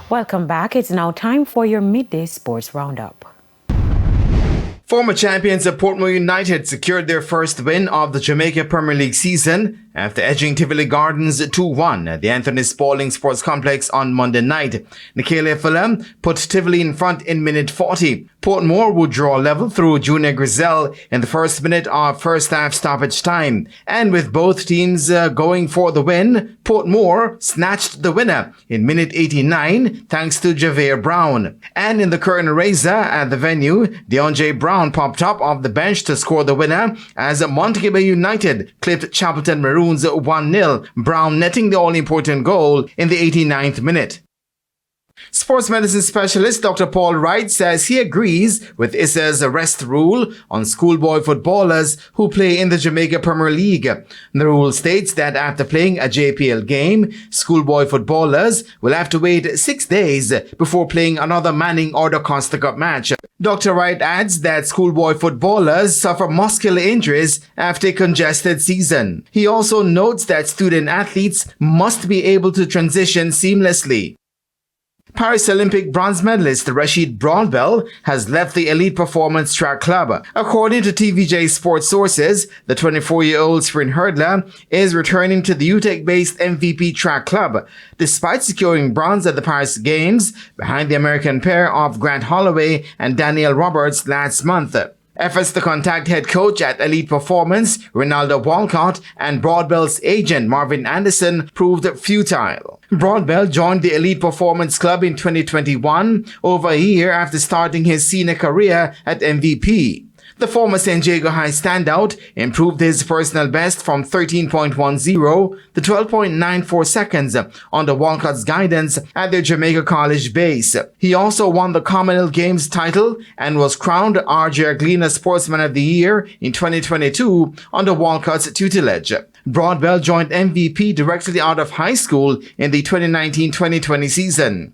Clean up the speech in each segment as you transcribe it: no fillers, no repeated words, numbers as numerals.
Welcome back. It's now time for your midday sports roundup. Former champions of Portmore United secured their first win of the Jamaica Premier League season after edging Tivoli Gardens 2-1 at the Anthony Spaulding Sports Complex on Monday night. Nikele Fulham put Tivoli in front in minute 40. Portmore would draw level through Junior Grizel in the first minute of first half stoppage time. And with both teams going for the win, Portmore snatched the winner in minute 89 thanks to Javier Brown. And in the curtain raiser at the venue, Deonjay Brown popped up off the bench to score the winner as Montego Bay United clipped Chapelton Maroons 1-0, Brown netting the all-important goal in the 89th minute. Sports medicine specialist Dr. Paul Wright says he agrees with ISA's arrest rule on schoolboy footballers who play in the Jamaica Premier League. The rule states that after playing a JPL game, schoolboy footballers will have to wait 6 days before playing another Manning or the Costa Cup match. Dr. Wright adds that schoolboy footballers suffer muscular injuries after a congested season. He also notes that student athletes must be able to transition seamlessly. Paris Olympic bronze medalist Rashid Broadbell has left the Elite Performance Track Club. According to TVJ sports sources, the 24-year-old sprint hurdler is returning to the UTEC-based MVP Track Club, despite securing bronze at the Paris Games behind the American pair of Grant Holloway and Daniel Roberts last month. Efforts to contact head coach at Elite Performance, Ronaldo Walcott, and Broadbell's agent Marvin Anderson proved futile. Broadbell joined the Elite Performance Club in 2021, over a year after starting his senior career at MVP. The former San Diego High standout improved his personal best from 13.10 to 12.94 seconds under Walcott's guidance at their Jamaica College base. He also won the Commonwealth Games title and was crowned RJ Aglina Sportsman of the Year in 2022 under Walcott's tutelage. Broadbell joined MVP directly out of high school in the 2019-2020 season.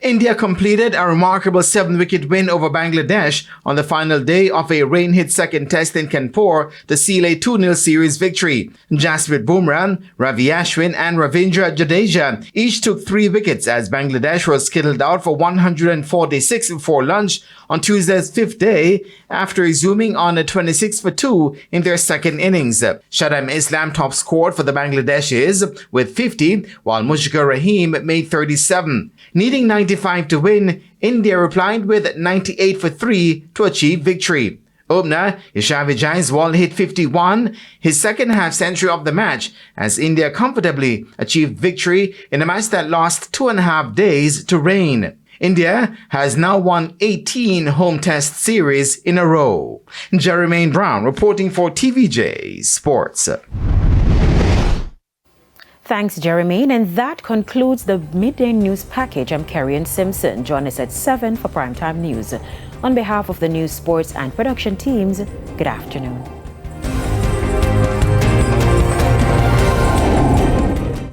India completed a remarkable 7-wicket win over Bangladesh on the final day of a rain-hit second test in Kanpur to seal a 2-0 series victory. Jasprit Bumrah, Ravi Ashwin and Ravindra Jadeja each took 3 wickets as Bangladesh was skittled out for 146 before lunch on Tuesday's 5th day after resuming on a 26 for 2 in their second innings. Shadam Islam top scored for the Bangladeshis with 50, while Mushfiqur Rahim made 37. Needing 95 to win, India replied with 98 for 3 to achieve victory. Opener Ishan Jaiswal hit 51, his second half century of the match, as India comfortably achieved victory in a match that lost 2.5 days to rain. India has now won 18 home test series in a row. Jermaine Brown reporting for TVJ Sports. Thanks, Jermaine. And that concludes the Midday News Package. I'm Kerry Simpson. Join us at 7 for Primetime News. On behalf of the news, sports, and production teams, good afternoon.